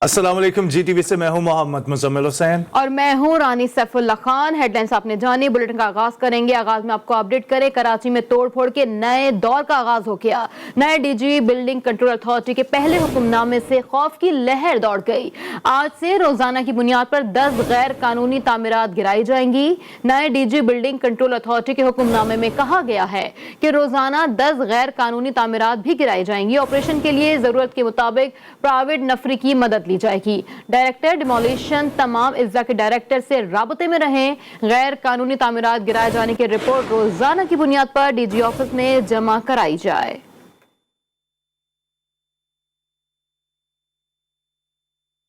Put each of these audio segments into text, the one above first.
अस्सलाम वालेकुम। GTV से मैं हूं मोहम्मद मुजम्मिल हुसैन और मैं हूं रानी सैफुल्लाह खान। हेडलाइंस आपने जानी, बुलेटिन का आगाज करेंगे। आगाज में आपको अपडेट करें, कराची में तोड़फोड़ के नए दौर का आगाज हो गया। नए DG बिल्डिंग कंट्रोल अथॉरिटी के पहले हुक्मनामे से खौफ की लहर दौड़ गई। आज से रोजाना की बुनियाद पर 10 गैर कानूनी तामीरात गिराई जाएंगी। नए DG बिल्डिंग कंट्रोल अथॉरिटी के हुक्मनामे में कहा गया है कि रोजाना 10 गैर कानूनी तामीरात भी गिराई जाएंगी। ऑपरेशन के लिए जरूरत के मुताबिक प्राइवेट नफरी की मदद ली जाएगी। डायरेक्टर डिमोलिशन तमाम अज्जा के डायरेक्टर से राबते में रहें। गैर कानूनी तामीरात गिराए जाने की रिपोर्ट रोजाना की बुनियाद पर DG ऑफिस में जमा कराई जाए।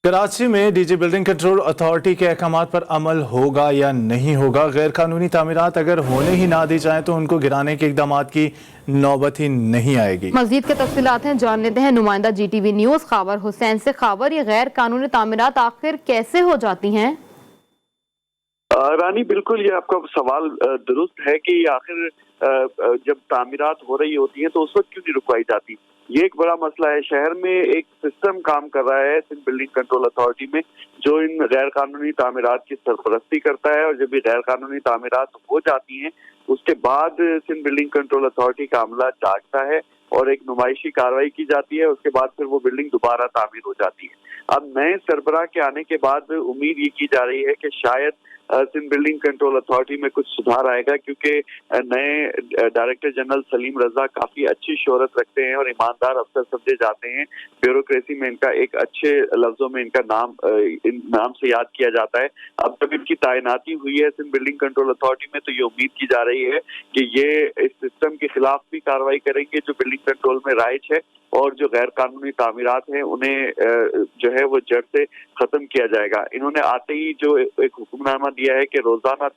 कराची में DG बिल्डिंग कंट्रोल अथॉरिटी के अहकामात पर अमल होगा या नहीं होगा? गैर कानूनी तामीरात अगर होने ही ना दी जाए तो उनको गिराने के इकदामात की नौबत ही नहीं आएगी। मजीद के तफसीलात हैं, जान लेते हैं नुमाइंदा GTV न्यूज खावर हुसैन से। खावर, ये गैर कानूनी तामीरात आखिर कैसे हो जाती हैं? रानी, बिल्कुल ये आपका सवाल दुरुस्त है कि आखिर जब तामीरात हो रही होती हैं तो उस वक्त क्यों नहीं रुकवाई जाती। ये एक बड़ा मसला है। शहर में एक सिस्टम काम कर रहा है सिंध बिल्डिंग कंट्रोल अथॉरिटी में, जो इन गैर कानूनी तामीरात की सरपरस्ती करता है। और जब ये गैर कानूनी तामीरात हो जाती हैं उसके बाद सिंध बिल्डिंग कंट्रोल अथॉरिटी का अमला जागता है और एक नुमाइशी कार्रवाई की जाती है। उसके बाद फिर वो बिल्डिंग दोबारा तामीर हो जाती है। अब नए सरबराह के आने के बाद उम्मीद ये की जा रही है कि शायद सिंध बिल्डिंग कंट्रोल अथॉरिटी में कुछ सुधार आएगा, क्योंकि नए डायरेक्टर जनरल सलीम रजा काफी अच्छी शोहरत रखते हैं और ईमानदार अफसर समझे जाते हैं। ब्यूरोक्रेसी में इनका एक अच्छे लफ्जों में इनका नाम से याद किया जाता है। अब जब इनकी तैनाती हुई है सिंध बिल्डिंग कंट्रोल अथॉरिटी में तो ये उम्मीद की जा रही है कि ये इस सिस्टम के खिलाफ भी कार्रवाई करेंगे जो बिल्डिंग कंट्रोल में राइज है, और जो गैर कानूनी तामीरात हैं उन्हें जो है वो जड़ से खत्म किया जाएगा। इन्होंने आते ही जो एक हुक्मनामा दिया है कि रोजाना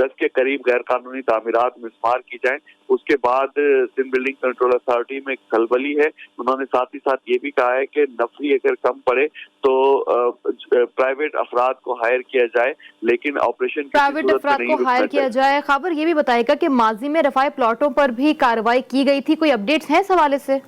10 के करीब गैर कानूनी तामीरात मिसमार की जाएं। उसके बाद सिंध बिल्डिंग कंट्रोल अथॉरिटी में खलबली है। उन्होंने साथ ही साथ ये भी कहा है कि नफरी अगर कम पड़े तो प्राइवेट अफराद को हायर किया जाए, लेकिन ऑपरेशन प्राइवेट अफराद को हायर किया जाए। खबर ये भी बताएगा कि माजी में रफाए प्लॉटों पर भी कार्रवाई की गई थी, कोई अपडेट्स हैं इस हवाले से?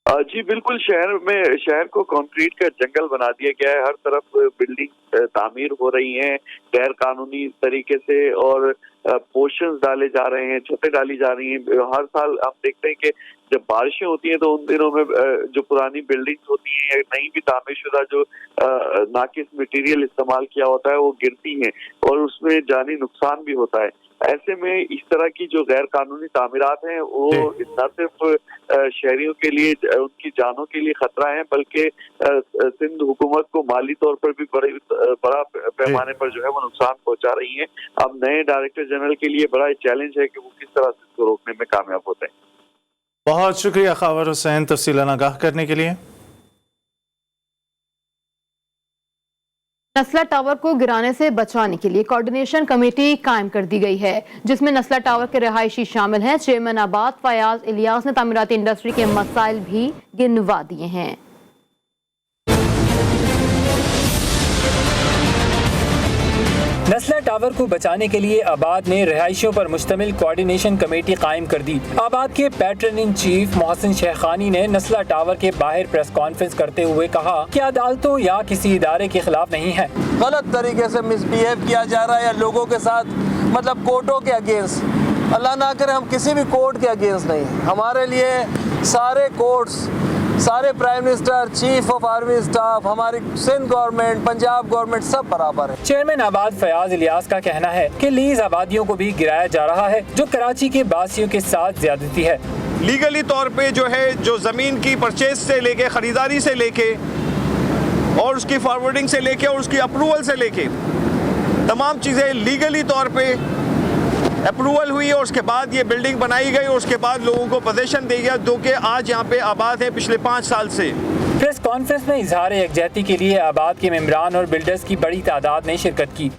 जी बिल्कुल, शहर को कंक्रीट का जंगल बना दिया गया है। हर तरफ बिल्डिंग तामीर हो रही हैं गैर कानूनी तरीके से, और पोर्शंस डाले जा रहे हैं, छतें डाली जा रही हैं। हर साल हम देखते हैं कि जब बारिशें होती हैं तो उन दिनों में जो पुरानी बिल्डिंग्स होती हैं या नई भी तामीरशुदा जो नाकिस मटेरियल इस्तेमाल किया होता है वो गिरती हैं और उसमें जानी नुकसान भी होता है। ऐसे में इस तरह की जो गैर कानूनी तामीरात हैं वो न सिर्फ शहरियों के लिए उनकी जानों के लिए खतरा है, बल्कि सिंध हुकूमत को माली तौर पर भी बड़ा पैमाने पर जो है वो नुकसान पहुंचा रही है। अब नए डायरेक्टर जनरल के लिए बड़ा चैलेंज है कि वो किस तरह से इसको रोकने में कामयाब होते हैं। बहुत शुक्रिया खावर हुसैन तफसीलान आगाह करने के लिए। नस्ला टावर को गिराने से बचाने के लिए कोऑर्डिनेशन कमेटी कायम कर दी गई है, जिसमें नस्ला टावर के रहायशी शामिल हैं। चेयरमैन आबाद फयाज इलियास ने तामीराती इंडस्ट्री के मसाइल भी गिनवा दिए हैं। नस्ला टावर को बचाने के लिए आबाद ने रिहायशियों पर मुश्तमिल कोऑर्डिनेशन कमेटी कायम कर दी। आबाद के pattern in chief Mohsin Shekhani ने नस्ला टावर के बाहर प्रेस कॉन्फ्रेंस करते हुए कहा कि अदालतों या किसी इदारे के खिलाफ नहीं है। गलत तरीके से मिसबिहेव किया जा रहा है या लोगों के साथ, मतलब कोर्टों के अगेंस्ट। अल्लाह ना करे हम किसी भी कोर्ट के अगेंस्ट नहीं। हमारे लिए सारे कोर्ट्स, सारे prime minister, chief of army staff, हमारी सिंध गवर्नमेंट, पंजाब गवर्नमेंट सब बराबर है। चेयरमैन आबाद फयाज इलियास का कहना है कि लीज आबादियों को भी गिराया जा रहा है, जो कराची के बासियों के साथ ज्यादती है। लीगली तौर पे जो है, जो ज़मीन की परचेज से लेके, ख़रीदारी से लेके और उसकी फॉरवर्डिंग से लेके और उसकी अप्रूवल से लेके तमाम चीज़ें लीगली तौर पे अप्रूवल हुई और उसके बाद ये बिल्डिंग बनाई गई और उसके बाद लोगों को पोजीशन दी गया, जो कि आज यहाँ पे आबाद है पिछले 5 साल से। प्रेस कॉन्फ्रेंस में इजहार यकजहती के लिए आबाद के मेंबरान और बिल्डर्स की बड़ी तादाद ने शिरकत की।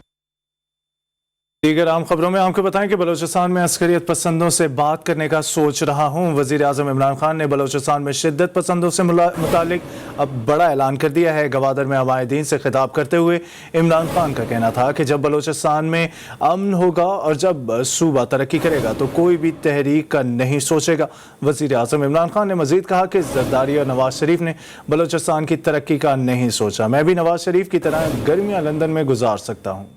दीगर आम खबरों में आपको बताएं कि बलूचिस्तान में अस्करियत पसंदों से बात करने का सोच रहा हूं। वजीर आजम इमरान खान ने बलूचिस्तान में शिद्दत पसंदों से मुतालिक अब बड़ा ऐलान कर दिया है। गवादर में अमायदीन से खिताब करते हुए इमरान खान का कहना था कि जब बलूचिस्तान में अमन होगा और जब सूबा तरक्की करेगा तो कोई भी तहरीक का नहीं सोचेगा। वजीर आजम इमरान खान ने मजीद कहा कि जरदारी और नवाज शरीफ ने बलूचिस्तान की तरक्की का नहीं सोचा। मैं भी नवाज शरीफ की तरह गर्मियाँ लंदन में गुजार सकता हूँ।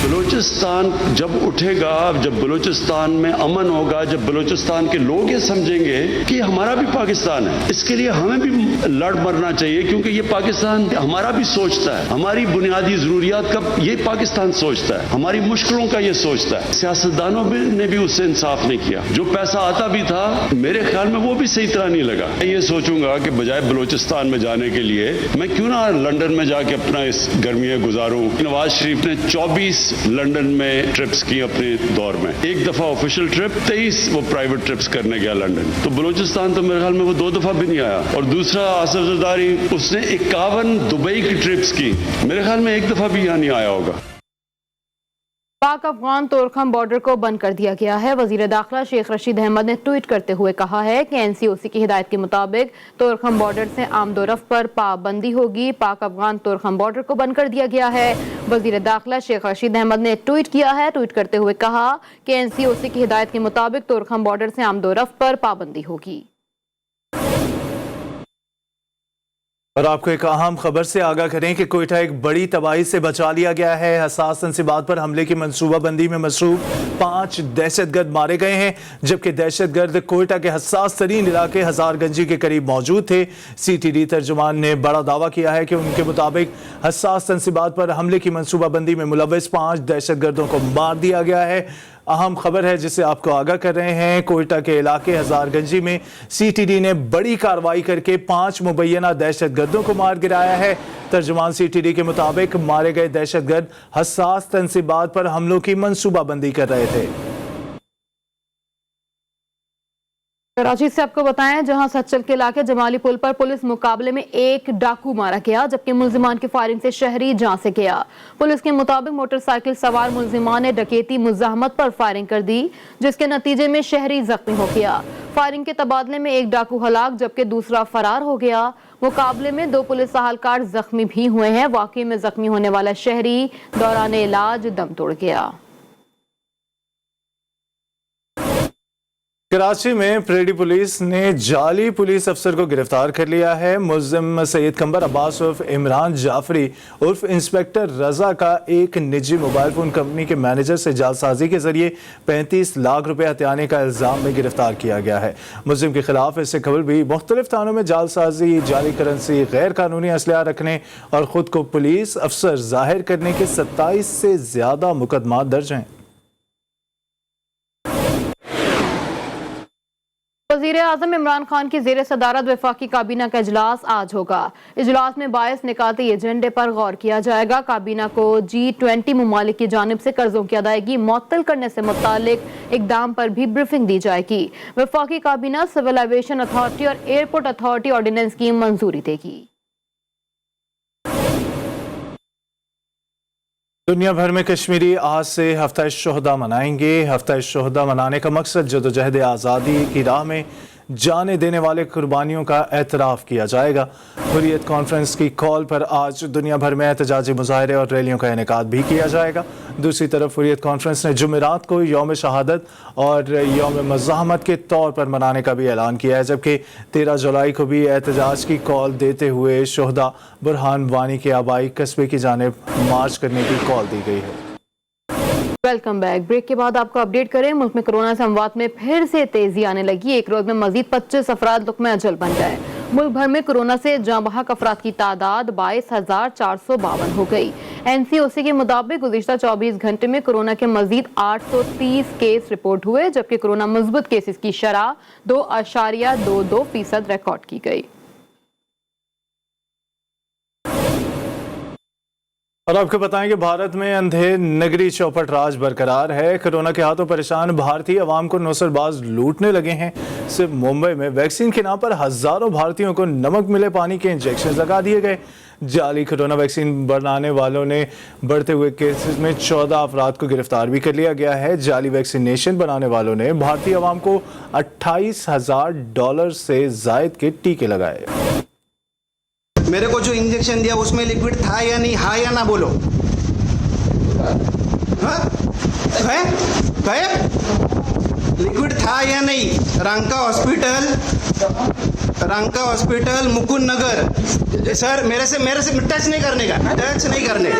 बलूचिस्तान जब उठेगा, जब बलूचिस्तान में अमन होगा, जब बलूचिस्तान के लोग ये समझेंगे कि हमारा भी पाकिस्तान है, इसके लिए हमें भी लड़ मरना चाहिए, क्योंकि ये पाकिस्तान हमारा भी सोचता है, हमारी बुनियादी जरूरियात का ये पाकिस्तान सोचता है, हमारी मुश्किलों का ये सोचता है। सियासतदानों ने भी उससे इंसाफ नहीं किया। जो पैसा आता भी था मेरे ख्याल में वो भी सही तरह नहीं लगा। मैं ये सोचूंगा कि बजाय बलूचिस्तान में जाने के लिए मैं क्यों ना लंदन में जाके अपना इस गर्मियां गुजारूं। नवाज शरीफ ने 24 लंदन में ट्रिप्स की अपने दौर में, एक दफा ऑफिशियल ट्रिप, 23 वो प्राइवेट ट्रिप्स करने गया लंदन। तो बलूचिस्तान तो मेरे ख्याल में वो 2 दफा भी नहीं आया। और दूसरा आसिफ जरदारी, उसने 51 दुबई की ट्रिप्स की, मेरे ख्याल में 1 दफा भी यहाँ नहीं आया होगा। पाक अफगान तोरखम बॉर्डर को बंद कर दिया गया है। वजीर दाखिला शेख रशीद अहमद ने ट्वीट करते हुए कहा है कि एनसीओसी की हिदायत के मुताबिक तोरखम बॉर्डर से आमदोरफ्त पर पाबंदी होगी। पाक अफगान तोरखम बॉर्डर को बंद कर दिया गया है। वजीर दाखिला शेख रशीद अहमद ने ट्वीट किया है। ट्वीट करते हुए कहा कि एनसीओसी की हिदायत के मुताबिक तोरखम बॉर्डर से आमदोरफ्त पर पाबंदी होगी। और आपको एक अहम खबर से आगाह करें कि कोयटा एक बड़ी तबाही से बचा लिया गया है। हसास तंसीबात पर हमले की मनसूबाबंदी में मसरूफ 5 दहशतगर्द मारे गए हैं, जबकि दहशतगर्द कोयटा के हसास तरीन इलाके हजारगंजी के करीब मौजूद थे। CTD तर्जुमान ने बड़ा दावा किया है कि उनके मुताबिक हसास तंसीबात पर हमले की मनसूबाबंदी में मुलव्वस 5 दहशतगर्दों को मार दिया गया है। अहम खबर है जिसे आपको आगाह कर रहे हैं। कोयटा के इलाके हजारगंजी में CTD ने बड़ी कार्रवाई करके 5 मुबैना दहशतगर्दों को मार गिराया है। तर्जुमान CTD के मुताबिक मारे गए दहशतगर्द हसास तंसीबात पर हमलों की मनसूबाबंदी कर रहे थे। कराची से आपको बताएं, जहां सच्चल के इलाके जमाली पुल पर पुलिस मुकाबले में एक डाकू मारा गया, जबकि मुल्जिमान की फायरिंग से शहरी जान से गया। पुलिस के मुताबिक मोटरसाइकिल सवार मुल्जिमान ने डकैती मुज़ाहमत पर फायरिंग कर दी, जिसके नतीजे में शहरी जख्मी हो गया। फायरिंग के तबादले में एक डाकू हलाक जबकि दूसरा फरार हो गया। मुकाबले में 2 पुलिस अहलकार जख्मी भी हुए हैं। वाकई में जख्मी होने वाला शहरी दौरान इलाज दम तोड़ गया। कराची में परेडी पुलिस ने जाली पुलिस अफसर को गिरफ्तार कर लिया है। मुल्जिम सैयद कंबर अब्बास उर्फ इमरान जाफरी उर्फ इंस्पेक्टर रजा का एक निजी मोबाइल फोन कंपनी के मैनेजर से जालसाजी के जरिए 35 लाख रुपए हथियाने का इल्जाम में गिरफ्तार किया गया है। मुल्जिम के खिलाफ इससे कबल भी मुख्तलिफ थानों में जालसाजी, जाली करेंसी, गैर कानूनी असलहा रखने और खुद को पुलिस अफसर जाहिर करने के 27 से ज्यादा मुकदमा दर्ज हैं। वज़ीर आज़म इमरान खान की ज़ेर सदारत वफाकी काबीना का इजलास आज होगा। इजलास में 22 निकाती एजेंडे पर गौर किया जाएगा। काबीना को G20 ममालिक की जानिब से कर्जों की अदायगी मुअत्तल करने से मुतालिक इकदाम पर भी ब्रीफिंग दी जाएगी। वफाकी काबीना सिविल एविएशन अथॉरिटी और एयरपोर्ट अथॉरिटी ऑर्डिनेंस की मंजूरी देगी। दुनिया भर में कश्मीरी आज से हफ्ता शुहदा मनाएंगे। हफ्ता शुहदा मनाने का मकसद जदोजहद आज़ादी की राह में जाने देने वाले कुर्बानियों का एतराफ़ किया जाएगा। हुर्रियत कॉन्फ्रेंस की कॉल पर आज दुनिया भर में एहतजाजी मुजाहरे और रैलियों का इनेकाद भी किया जाएगा। दूसरी तरफ हुर्रियत कॉन्फ्रेंस ने जुमेरात को यौम शहादत और यौम मज़ाहमत के तौर पर मनाने का भी ऐलान किया है, जबकि 13 जुलाई को भी एहतजाज की कॉल देते हुए शोहदा बुरहान वानी के आबाई कस्बे की जानिब मार्च करने की कॉल दी गई है। Welcome back. ब्रेक के बाद आपको अपडेट करें, मुल्क में कोरोना से अमवात में फिर से तेजी आने लगी। एक रोज में मजीद 25 अफराद लुक़्मा अजल बन गए। मुल्क भर में कोरोना से जाँ बहक अफराद की तादाद 22,452 हो गई। NCOC के मुताबिक गुज़िश्ता 24 घंटे में कोरोना के मजीद 830 केस रिपोर्ट हुए, जबकि कोरोना मुस्बत केसेस की शरह 2.22% रिकॉर्ड की गई। और आपको बताएं कि भारत में अंधे नगरी चौपट राज बरकरार है। कोरोना के हाथों परेशान भारतीय अवाम को नौसरबाज लूटने लगे हैं। सिर्फ मुंबई में वैक्सीन के नाम पर हजारों भारतीयों को नमक मिले पानी के इंजेक्शन लगा दिए गए। जाली कोरोना वैक्सीन बनाने वालों ने बढ़ते हुए केसेस में 14 अफराद को गिरफ्तार भी कर लिया गया है। जाली वैक्सीनेशन बनाने वालों ने भारतीय अवाम को $28,000 से जायद के टीके लगाए। मेरे को जो इंजेक्शन दिया उसमें लिक्विड था या नहीं, हाँ या ना बोलो। हाँ? लिक्विड था या नहीं? रंका हॉस्पिटल मुकुंद नगर। सर मेरे से टच नहीं करने का, टच नहीं करने।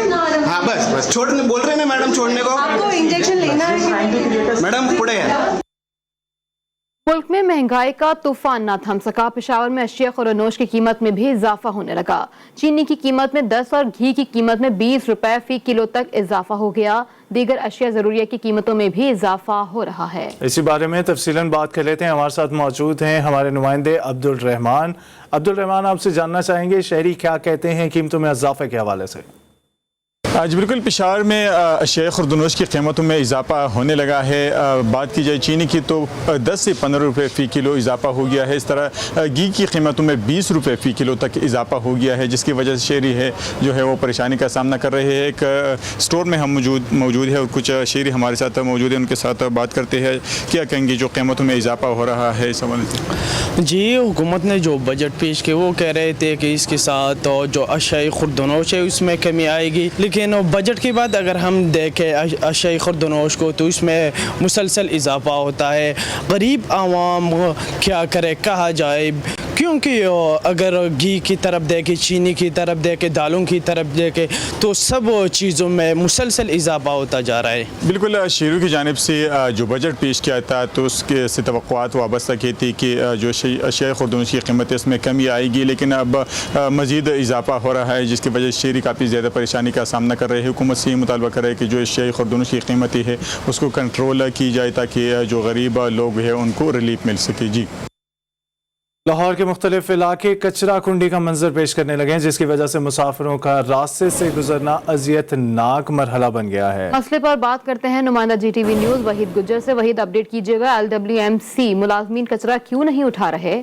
हाँ बस छोड़ने बोल रहे हैं ना मैडम, छोड़ने को। आपको इंजेक्शन लेना है मैडम पुढे है। मुल्क में महंगाई का तूफान ना थम सका। पेशावर में अशिया खुरनोश की कीमत में भी इजाफा होने लगा। चीनी की कीमत में 10 और घी की कीमत में 20 रुपए फी किलो तक इजाफा हो गया। दीगर अशिया जरूरिया की कीमतों में भी इजाफा हो रहा है। इसी बारे में तफसीलन बात कर लेते हैं। हमारे साथ मौजूद हैं हमारे नुमाइंदे अब्दुल रहमान। आपसे जानना चाहेंगे शहरी क्या कहते हैं कीमतों में इजाफे के हवाले से। आज बिल्कुल पेशावर में अशिया खुर्दनोश की कीमतों में इजाफा होने लगा है। बात की जाए चीनी की तो 10 से 15 रुपये फ़ी किलो इजाफा हो गया है। इस तरह घी की कीमतों में 20 रुपये फ़ी किलो तक इजाफा हो गया है, जिसकी वजह से शहरी है जो है वो परेशानी का सामना कर रहे हैं। एक स्टोर में हम मौजूद है और कुछ शहरी हमारे साथ मौजूद है, उनके साथ बात करते हैं। क्या कहेंगे जो कीमतों में इजाफा हो रहा है इस हवाले से? जी, हुकूमत ने जो बजट पेश किया वो कह रहे थे कि इसके साथ जो अशिया खुर्दनोश है उसमें कमी आएगी, लेकिन बजट के बाद अगर हम देखें अशिया खुर्दनोश को तो इसमें मुसलसल इजाफा होता है। गरीब आवाम क्या करे कहा जाए, क्योंकि अगर घी की तरफ देखें, चीनी की तरफ देखें, दालों की तरफ देखें तो सब चीज़ों में मुसलसल इजाफा होता जा रहा है। बिल्कुल शहरों की जानिब से जो बजट पेश किया था तो उसके से तवक्कुआत वाबस्ता की थी कि जो अशिया खुर्दनोश की कीमत है उसमें कमी आएगी, लेकिन अब मज़ीद इजाफा हो रहा है, जिसकी वजह से शहरी काफ़ी ज़्यादा परेशानी का सामना कर रहे हैं। हुकूमत से ये मुतालबा कर रहे हैं कि जो अशिया खुर्दनोश की कीमतें है उसको कंट्रोल की जाए ताकि जो गरीब लोग हैं उनको रिलीफ मिल सके। जी, लाहौर के मुख्तलिफ इलाके कचरा कुंडी का मंजर पेश करने लगे हैं, जिसकी वजह से मुसाफिरों का रास्ते से गुजरना अजियतनाक मरहला बन गया है। मसले पर बात करते हैं नुमाइंदा GTV न्यूज़ वहीद गुज्जर से। वहीद, अपडेट कीजिएगा, LWMC मुलाजमीन कचरा क्यों नहीं उठा रहे?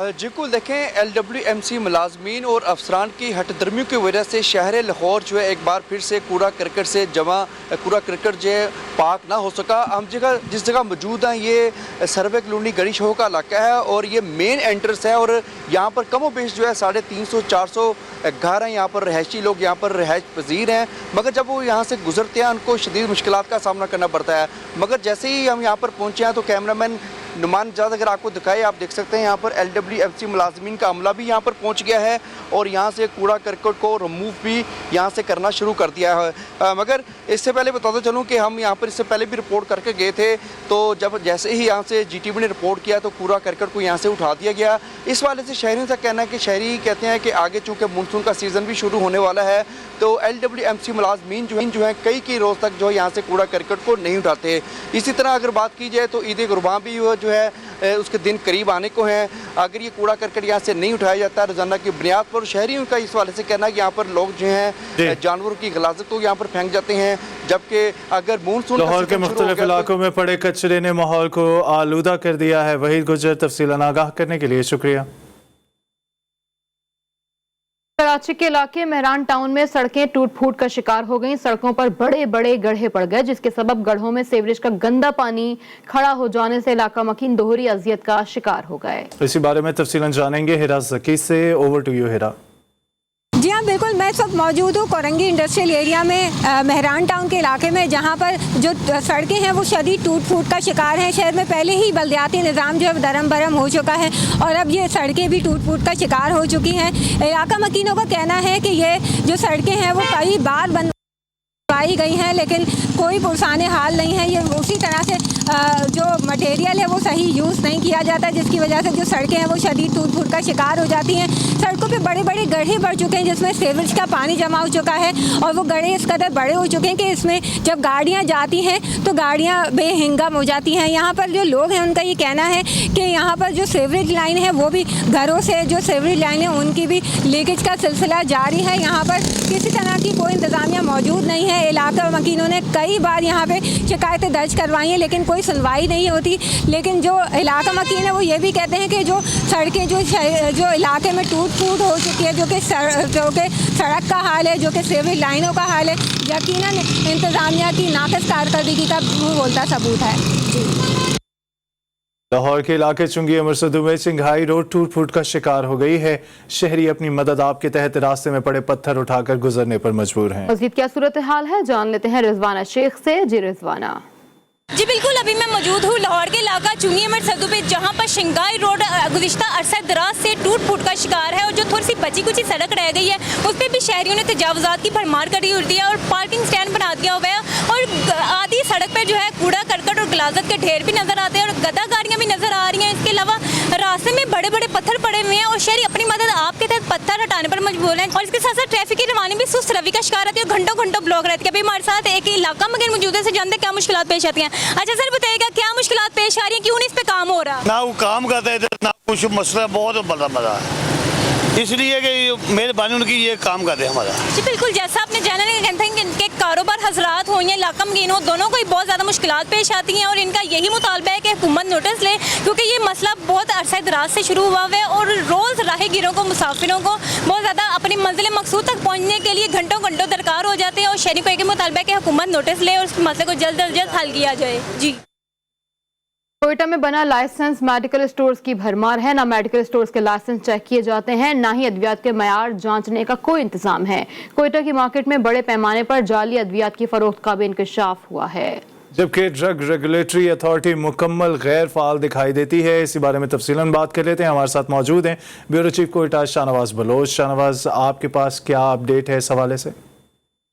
बिल्कुल देखें, LWMC मुलाजमीन और अफसरान की हटदर्मियों की वजह से शहर लाहौर जो है एक बार फिर से कूड़ा करकट से जमा कूड़ा करकट जो है पाक ना हो सका। हम जिस जगह मौजूद हैं ये सर्वे कॉलोनी गड़ी शो का इलाका है और ये मेन एंट्रेंस है और यहाँ पर कमो बेश जो है 350-400 घर हैं। यहाँ पर रहायशी लोग यहाँ पर रहायश पजीर हैं, मगर जब वो यहाँ से गुजरते हैं उनको शदीद मुश्किलात का सामना करना पड़ता है। मगर जैसे ही हम यहाँ पर पहुँचे हैं तो कैमरामैन नुमान ज़्यादा अगर आपको दिखाए, आप देख सकते हैं यहाँ पर LWMC मुलाजमीन का अमला भी यहाँ पर पहुँच गया है और यहाँ से कूड़ा करकट को रिमूव भी यहाँ से करना शुरू कर दिया है। मगर इससे पहले बताता चलूँ कि हम यहाँ पर इससे पहले भी रिपोर्ट करके गए थे, तो जब जैसे ही यहाँ से GTV ने रिपोर्ट किया तो कूड़ा करकट को यहाँ से उठा दिया गया। इस वाले से शहरियों का कहना है कि शहरी कहते हैं कि आगे चूँकि मानसून का सीज़न भी शुरू होने वाला है तो LWMC मुलाजमीन जो हैं कई रोज़ तक जो है यहाँ से कूड़ा करकट को नहीं उठाते। इसी तरह अगर बात की जाए तो ईद कुर्बान भी जो है उसके दिन करीब आने को हैं। अगर ये कूड़ा करकट यहाँ से नहीं उठाया जाता रोजाना की बुनियाद पर, शहरियों का इस वाले से कहना है कि यहाँ पर लोग जो हैं जानवरों की गलाजत को यहाँ पर फेंक जाते हैं, जबकि अगर मानसून लाहौर के मुख्तलिफ इलाकों में पड़े कचरे ने माहौल को आलूदा कर दिया है। वहीद गुज्जर, तफसीलन आगाह करने के लिए शुक्रिया। कराची के इलाके मेहरान टाउन में सड़कें टूट फूट का शिकार हो गईं। सड़कों पर बड़े बड़े गड्ढे पड़ गए, जिसके सबब गड्ढों में सीवरेज का गंदा पानी खड़ा हो जाने से इलाका मकीन दोहरी अजियत का शिकार हो गए। इसी बारे में तफसीलन जानेंगे हिरा जकी से। ओवर टू यू हिरा। जी हाँ, बिल्कुल, मैं इस वक्त मौजूद हूँ कोरंगी इंडस्ट्रियल एरिया में मेहरान टाउन के इलाके में, जहाँ पर जो सड़कें हैं वो शदीद टूट फूट का शिकार हैं। शहर में पहले ही बल्दियाती निज़ाम जो है दरम बरम हो चुका है और अब ये सड़कें भी टूट फूट का शिकार हो चुकी हैं। इलाका मकीनों का कहना है कि ये जो सड़कें हैं वो कई बार बनवाई गई हैं, लेकिन कोई पुरसाने हाल नहीं है। ये उसी तरह से जो मटेरियल है वो सही यूज़ नहीं किया जाता, जिसकी वजह से जो सड़कें हैं वो शदीद टूट फूट का शिकार हो जाती हैं। सड़कों पे बड़े बड़े गड्ढे बढ़ चुके हैं जिसमें सीवरेज का पानी जमा हो चुका है, और वो गड्ढे इस कदर बड़े हो चुके हैं कि इसमें जब गाड़ियाँ जाती हैं तो गाड़ियाँ बेहिंगम हो जाती हैं। यहाँ पर जो लोग हैं उनका ये कहना है कि यहाँ पर जो सीवरेज लाइन है वो भी घरों से जो सीवरेज लाइन है उनकी भी लीकेज का सिलसिला जारी है। यहाँ पर किसी तरह की कोई इंतज़ामिया मौजूद नहीं है। इलाका वकीलों ने कई बार यहाँ पे शिकायतें दर्ज करवाई हैं लेकिन कोई सुनवाई नहीं होती। लेकिन जो इलाका वकील है वो ये भी कहते हैं कि जो सड़कें जो इलाके में टूट फूट हो चुकी है, जो कि सड़क का हाल है, जो कि सीवरेज लाइनों का हाल है, यकीनन इंतज़ामिया की नाक़िस कारकर्दगी का मुँह बोलता सबूत है। जी। लाहौर के इलाके चुंगी अमरसदू में चिंघाई रोड टूट फूट का शिकार हो गई है। शहरी अपनी मदद आप के तहत रास्ते में पड़े पत्थर उठाकर गुजरने पर मजबूर हैं। मज़ीद क्या सूरत हाल है जान लेते हैं रिजवाना शेख से। जी रिजवाना। जी बिल्कुल, अभी मैं मौजूद हूँ लाहौर के इलाका चुंगी अमरसदू पे, जहाँ पर शिंगाई रोड गुज़िश्ता अरसा दराज से टूट फूट का शिकार है और जो थोड़ी सी बची कुची सड़क रह गई है उस पर भी शहरियों ने तजावुज़ात की भरमार करी होती है और पार्किंग स्टैंड बना दिया हुआ है और आधी सड़क पर जो है कूड़ा करकट और गलाजत के ढेर भी नज़र आते हैं और गदा गाड़ियाँ भी नज़र आ रही हैं। इसके अलावा रास्ते में बड़े बड़े पत्थर पड़े हुए हैं और शहरी अपनी मदद आपके तहत पत्थर हटाने पर मजबूर हैं और इसके साथ साथ ट्रैफिक की रवानी भी सुस्त रवि का शिकार रहती है और घंटों घंटों ब्लॉक रहती है। अभी हमारे साथ एक इलाका मगर मौजूद है, से जानते हैं क्या मुश्किलात पेश आती हैं। अच्छा सर बताइएगा क्या मुश्किलात पेश आ रही है, क्यों नहीं इस पे काम हो रहा? ना वो काम करते हैं ना कुछ मसला बहुत बड़ा है, इसलिए कि मेहरबानी उनकी ये काम करते हैं हमारा। जी बिल्कुल, जैसा आपने जाना कहते हैं कि इनके कारोबार हजरात हो या इलाका मकीन हो, दोनों को ही बहुत ज़्यादा मुश्किलात पेश आती हैं और इनका यही मुतालबा है कि हुकूमत नोटिस ले, क्योंकि ये मसला बहुत अरसा दराज से शुरू हुआ है और रोज़ राहगीरों को मुसाफिरों को बहुत ज़्यादा अपनी मंजिल मकसूद तक पहुँचने के लिए घंटों घंटों दरकार हो जाते हैं और शहरी को एक मुतालबा है कि हुकूमत नोटिस ले और उस मसले को जल्द अज जल्द हल किया जाए। जी। कोयटा में बना लाइसेंस मेडिकल स्टोर्स की भरमार है। ना मेडिकल स्टोर्स के लाइसेंस चेक किए जाते हैं, ना ही अद्वियात के मयार जांचने का कोई इंतजाम है। कोयटा की मार्केट में बड़े पैमाने पर जाली अद्वियात की फरोख्त का भी इंकशाफ हुआ है, जबकि ड्रग रेगुलेटरी अथॉरिटी मुकम्मल गैर फाल दिखाई देती है। इसी बारे में तफसीलन बात कर लेते हैं। हमारे साथ मौजूद हैं ब्यूरो चीफ कोयटा शाहनवाज बलोच। शाहनवाज, आपके पास क्या अपडेट है इस हवाले से?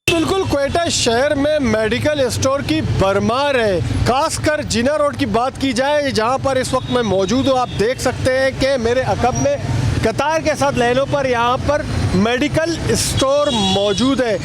बिल्कुल, कोयटा शहर में मेडिकल स्टोर की भरमार है। खासकर जिना रोड की बात की जाए, जहां पर इस वक्त मैं मौजूद हूं, आप देख सकते हैं कि मेरे अकब में कतार के साथ लाइनों पर यहां पर मेडिकल स्टोर मौजूद है।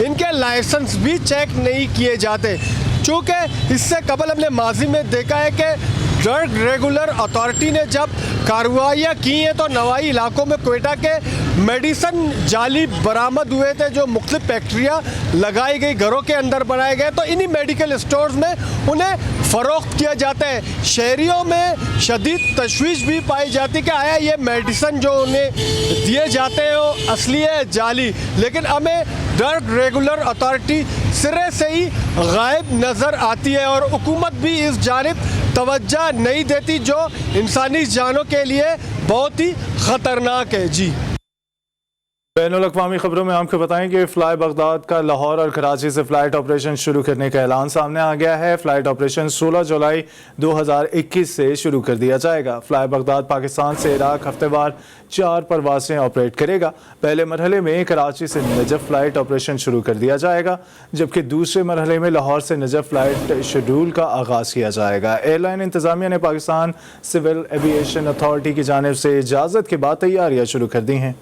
इनके लाइसेंस भी चेक नहीं किए जाते, चूँकि इससे कबल हमने माजी में देखा है कि ड्रग रेगुलर अथॉरिटी ने जब कार्रवाइयाँ की हैं तो नवाई इलाकों में कोयटा के मेडिसन जाली बरामद हुए थे, जो मुख्तलिफ फैक्ट्रियाँ लगाई गई, घरों के अंदर बनाए गए, तो इन्हीं मेडिकल स्टोर्स में उन्हें फ़रोख्त किया जाता है। शहरियों में शदीद तशवीश भी पाई जाती कि आया ये मेडिसन जो उन्हें दिए जाते हैं वो असली है जाली, लेकिन हमें ड्रग रेगुलर अथॉरिटी सिरे से ही गायब नज़र आती है और हुकूमत भी इस जानिब तवज्जो नहीं देती, जो इंसानी जानों के लिए बहुत ही ख़तरनाक है। जी। बैनुल अक़वामी खबरों में आपको बताएं कि फ़्लाई बगदाद का लाहौर और कराची से फ़्लाइट ऑपरेशन शुरू करने का ऐलान सामने आ गया है। फ़्लाइट ऑपरेशन 16 जुलाई 2021 से शुरू कर दिया जाएगा। फ़्लाई बगदाद पाकिस्तान से इराक हफ्तेवार 4 परवासें ऑपरेट करेगा। पहले मरहले में कराची से नजफ़ फ़्लाइट ऑपरेशन शुरू कर दिया जाएगा, जबकि दूसरे मरहले में लाहौर से नजफ़ फ़्लाइट शेड्यूल का आगाज़ किया जाएगा। एयरलाइन इंतज़ामिया ने पाकिस्तान सिविल एविएशन अथॉरिटी की जानिब से इजाज़त के बाद तैयारियाँ शुरू कर दी हैं।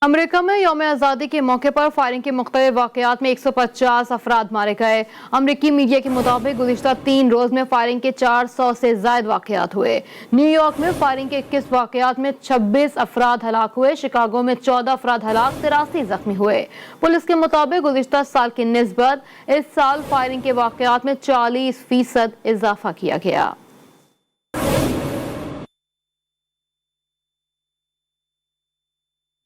अमेरिका में यौम आज़ादी के मौके पर फायरिंग के मुख्तलिफ वाक़यात में 150 अफराद मारे गए। अमरीकी मीडिया के मुताबिक गुज़िश्ता 3 रोज़ में फायरिंग के 400 से ज़ायद वाक़यात हुए। न्यूयॉर्क में फायरिंग के 21 वाक़यात में 26 अफराद हलाक हुए। शिकागो में 14 अफराद हलाक, 83 जख्मी हुए। पुलिस के मुताबिक गुज़िश्ता साल की निस्बत इस साल फायरिंग के वाक़यात में 40% इजाफा किया गया।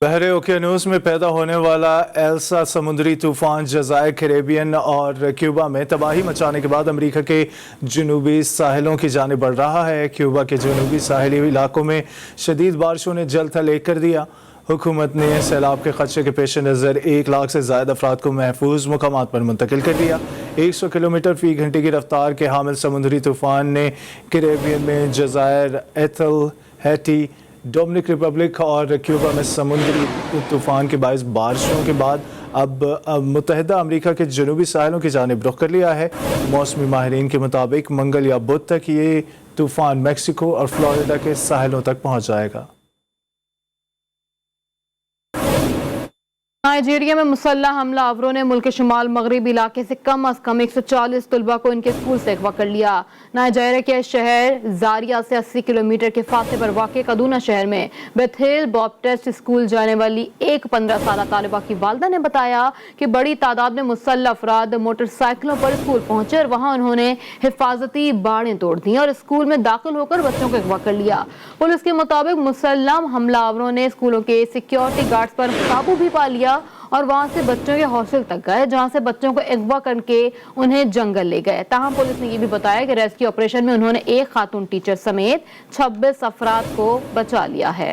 बहरे ओकेनूस में पैदा होने वाला एल्सा समुद्री तूफान जज़ायर कैरेबियन और क्यूबा में तबाही मचाने के बाद अमेरिका के जनूबी साहिलों की जानिब बढ़ रहा है। क्यूबा के जनूबी साहिली इलाकों में शदीद बारिशों ने जल थल एक कर दिया। हुकूमत ने सैलाब के खदशे के पेश नज़र 1 लाख से ज़्यादा अफराद को महफूज मकामात पर मुंतकिल कर दिया। 100 किलोमीटर फ़ी घंटे की रफ्तार के हामिल समुद्री तूफान ने कैरेबियन में जज़ायर, एथल, हैटी, डोमिनिक रिपब्लिक और क्यूबा में समुद्री तूफान के बायस बारिशों के बाद अब मुत्तहिदा अमेरिका के जनूबी साहिलों की जानिब रुख कर लिया है। मौसमी माहिरीन के मुताबिक मंगल या बुध तक ये तूफान मैक्सिको और फ्लोरिडा के साहिलों तक पहुँच जाएगा। नाइजीरिया में मुसल्लह हमला आवरों ने मुल्क के शुमाल मगरबी इलाके से कम अज कम 140 तलबा को इनके स्कूल से अगवा कर लिया। नाइजीरिया के शहर जारिया से 80 किलोमीटर के फासले पर वाक़ कदूना शहर में बेथेल बॉप्टिस्ट स्कूल जाने वाली एक 15 साल तालिबा की वालदा ने बताया कि बड़ी तादाद में मुसल्लह अफराद मोटरसाइकिलों पर स्कूल पहुंचे और वहां उन्होंने हिफाजती बाड़ें तोड़ दी और स्कूल में दाखिल होकर बच्चों को अगवा कर लिया। पुलिस के मुताबिक मुसल्लह हमलावरों ने स्कूलों के सिक्योरिटी गार्ड्स पर काबू भी पा लिया और वहां से बच्चों के हॉस्टल तक गए, जहां से बच्चों को अगवा करके उन्हें जंगल ले गए। ताहम पुलिस ने यह भी बताया कि रेस्क्यू ऑपरेशन में उन्होंने एक खातून टीचर समेत 26 अफराद को बचा लिया है।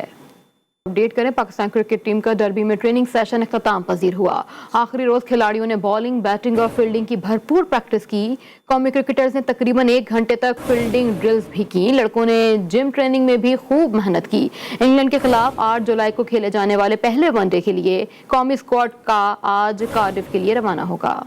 अपडेट करें, पाकिस्तान क्रिकेट टीम का डर्बी में ट्रेनिंग सेशन इख्तिताम पजीर हुआ। आखिरी रोज खिलाड़ियों ने बॉलिंग, बैटिंग और फील्डिंग की भरपूर प्रैक्टिस की। कौमी क्रिकेटर्स ने तकरीबन 1 घंटे तक फील्डिंग ड्रिल्स भी की। लड़कों ने जिम ट्रेनिंग में भी खूब मेहनत की। इंग्लैंड के खिलाफ 8 जुलाई को खेले जाने वाले पहले वनडे के लिए कौमी स्क्वाड का आज कार्डिफ के लिए रवाना होगा।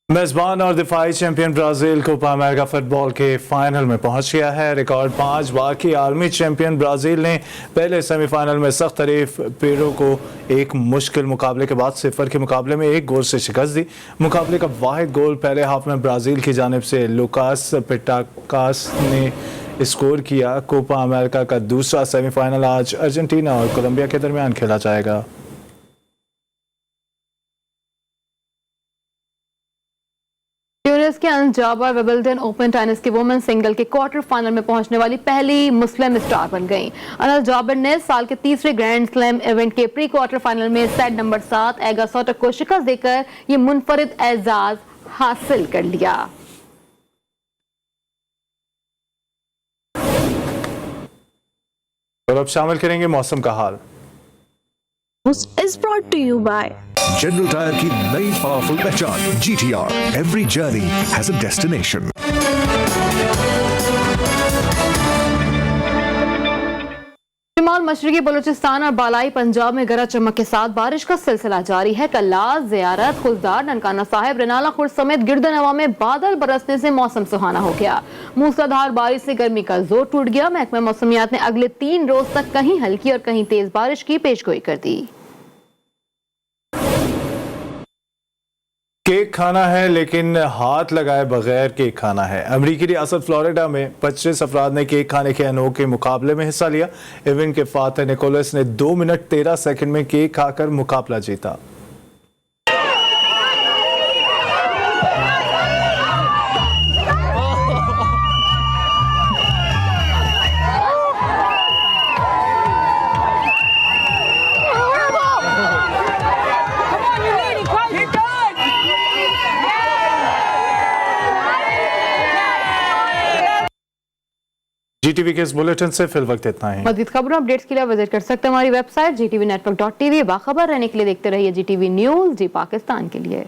मेजबान और दिफाई champion Brazil Copa America football के फाइनल में पहुंच गया है। रिकॉर्ड 5 बार की आलमी चैंपियन ब्राजील ने पहले सेमीफाइनल में सख्त तरीफ पेरू को एक मुश्किल मुकाबले के बाद 0 के मुकाबले में 1 गोल से शिकस्त दी। मुकाबले का वाहिद गोल पहले हाफ में ब्राजील की जानिब से लुकास पिटाकास ने स्कोर किया। कोपा अमेरिका का दूसरा सेमीफाइनल आज अर्जेंटीना और कोलंबिया के दरमियान खेला जाएगा। ट्यूनिस के अंजाबा विंबलडन ओपन टेनिस के वुमेन सिंगल के क्वार्टर फाइनल में पहुंचने वाली पहली मुस्लिम स्टार बन गईं। अनल जाबिर ने साल के तीसरे ग्रैंड स्लैम इवेंट के प्री क्वार्टर फाइनल में सेट नंबर 7 एगा सोटक को शिकस्त देकर ये मुनफरिद एजाज हासिल कर लिया। और अब शामिल करेंगे मौसम का हाल। is brought to you by general tyre की नई पावरफुल पहचान GTR। Every journey has a destination. शिमाल मशरकी बलूचिस्तान और बालाई पंजाब में गरज चमक के साथ बारिश का सिलसिला जारी है। कल्लाज, ज़ियारत, खुलदार, ननकाना साहिब, रनाला खुर्द समेत गिरदनवा में बादल बरसने से मौसम सुहाना हो गया। मूसलाधार बारिश से गर्मी का जोर टूट गया। महकमा मौसमियात ने अगले 3 रोज तक कहीं हल्की और कहीं तेज बारिश की पेशगोई कर दी। केक खाना है लेकिन हाथ लगाए बगैर केक खाना है। अमेरिकी रियासत फ्लोरिडा में 25 अफराद ने केक खाने के अनोखे मुकाबले में हिस्सा लिया। इवेंट के फातह निकोलस ने 2 मिनट 13 सेकंड में केक खाकर मुकाबला जीता। GTV के इस बुलेटिन से फिल वक्त इतना ही। मज़ीद खबरों अपडेट्स के लिए विजिट कर सकते हैं हमारी वेबसाइट GTV network.tv। बाखबर रहने के लिए देखते रहिए GTV न्यूज़ जी पाकिस्तान के लिए।